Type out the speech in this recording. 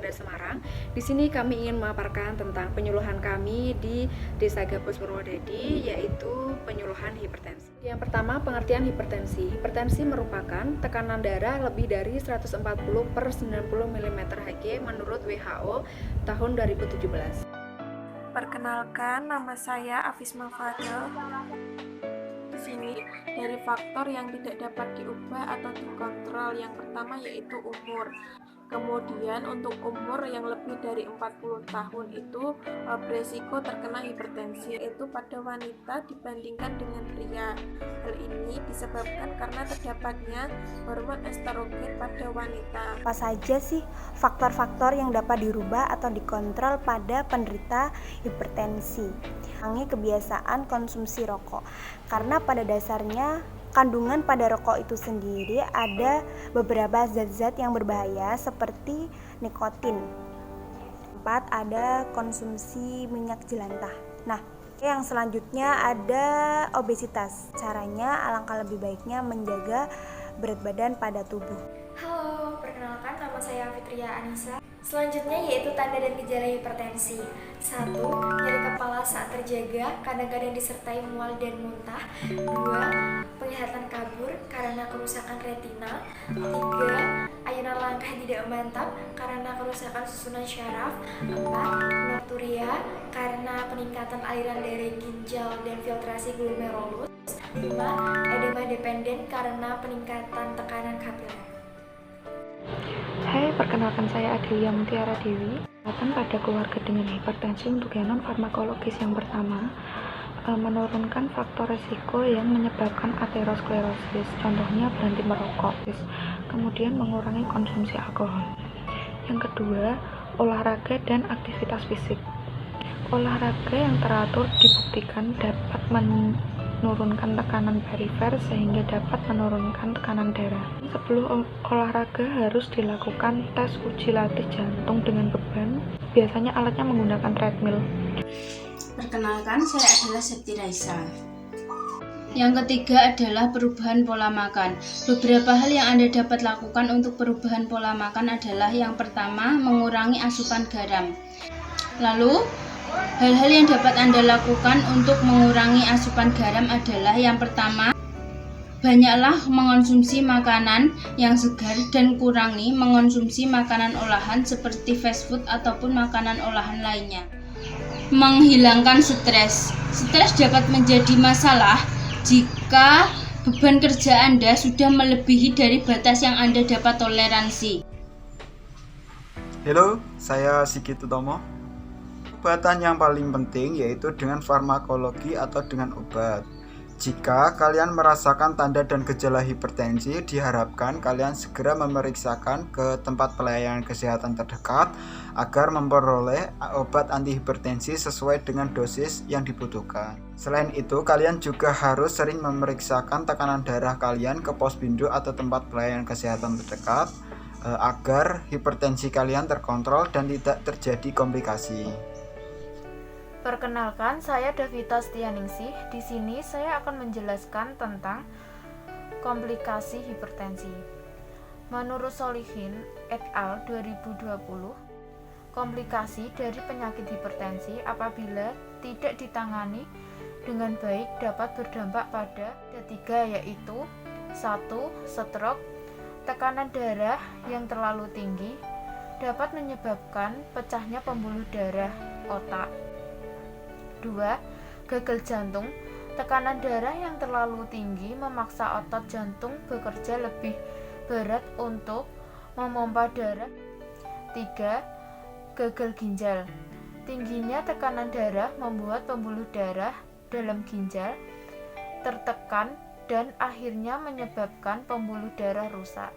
dari Semarang. Di sini kami ingin memaparkan tentang penyuluhan kami di Desa Gabus Purwodadi, yaitu penyuluhan hipertensi. Yang pertama, pengertian hipertensi. Hipertensi merupakan tekanan darah lebih dari 140/90 mm Hg menurut WHO tahun 2017. Perkenalkan, nama saya Afisma Fadel. Di sini dari faktor yang tidak dapat diubah atau dikontrol, yang pertama yaitu umur. Kemudian untuk umur yang lebih dari 40 tahun itu beresiko terkena hipertensi, yaitu pada wanita dibandingkan dengan pria. Hal ini disebabkan karena terdapatnya hormon estrogen pada wanita. Apa saja sih faktor-faktor yang dapat dirubah atau dikontrol pada penderita hipertensi? Kurangi kebiasaan konsumsi rokok, karena pada dasarnya kandungan pada rokok itu sendiri ada beberapa zat-zat yang berbahaya seperti nikotin. 4. Ada konsumsi minyak jelantah. Nah, yang selanjutnya ada obesitas. Caranya alangkah lebih baiknya menjaga berat badan pada tubuh. Halo, perkenalkan nama saya Fitria Anissa. Selanjutnya yaitu tanda dan gejala hipertensi. 1. Nyeri kepala saat terjaga, kadang-kadang disertai mual dan muntah. 2. Penglihatan kabur karena kerusakan retina. 3. Ayunan langkah tidak mantap karena kerusakan susunan syaraf. 4. Nokturia karena peningkatan aliran darah ginjal dan filtrasi glomerulus. 5. Edema dependen karena peningkatan tekanan kapiler. Hai, perkenalkan saya Adelia Mutiara Dewi. Perawatan pada keluarga dengan hipertensi untuk yang non-farmakologis yang pertama, menurunkan faktor resiko yang menyebabkan aterosklerosis, contohnya berhenti merokok, kemudian mengurangi konsumsi alkohol. Yang kedua, olahraga dan aktivitas fisik. Olahraga yang teratur dibuktikan dapat menurunkan tekanan perifer sehingga dapat menurunkan tekanan darah. Sebelum olahraga harus dilakukan tes uji latih jantung dengan beban. Biasanya alatnya menggunakan treadmill. Perkenalkan, saya adalah Septi Raisa. Yang ketiga adalah perubahan pola makan. Beberapa hal yang Anda dapat lakukan untuk perubahan pola makan adalah yang pertama, mengurangi asupan garam. Lalu, hal-hal yang dapat Anda lakukan untuk mengurangi asupan garam adalah yang pertama, banyaklah mengonsumsi makanan yang segar dan kurangi mengonsumsi makanan olahan seperti fast food ataupun makanan olahan lainnya. Menghilangkan stres. Stres dapat menjadi masalah jika beban kerja Anda sudah melebihi dari batas yang Anda dapat toleransi. Halo, saya Sigit Utomo. Obatan yang paling penting yaitu dengan farmakologi atau dengan obat. Jika kalian merasakan tanda dan gejala hipertensi, diharapkan kalian segera memeriksakan ke tempat pelayanan kesehatan terdekat agar memperoleh obat antihipertensi sesuai dengan dosis yang dibutuhkan. Selain itu, kalian juga harus sering memeriksakan tekanan darah kalian ke Posbindu atau tempat pelayanan kesehatan terdekat agar hipertensi kalian terkontrol dan tidak terjadi komplikasi. Perkenalkan, saya Davita Stianingsih. Di sini saya akan menjelaskan tentang komplikasi hipertensi. Menurut Solihin et al. 2020, komplikasi dari penyakit hipertensi apabila tidak ditangani dengan baik dapat berdampak pada tiga, yaitu 1. Stroke. Tekanan darah yang terlalu tinggi dapat menyebabkan pecahnya pembuluh darah otak. 2. Gagal jantung. Tekanan darah yang terlalu tinggi memaksa otot jantung bekerja lebih berat untuk memompa darah. 3. Gagal ginjal. Tingginya tekanan darah membuat pembuluh darah dalam ginjal tertekan dan akhirnya menyebabkan pembuluh darah rusak.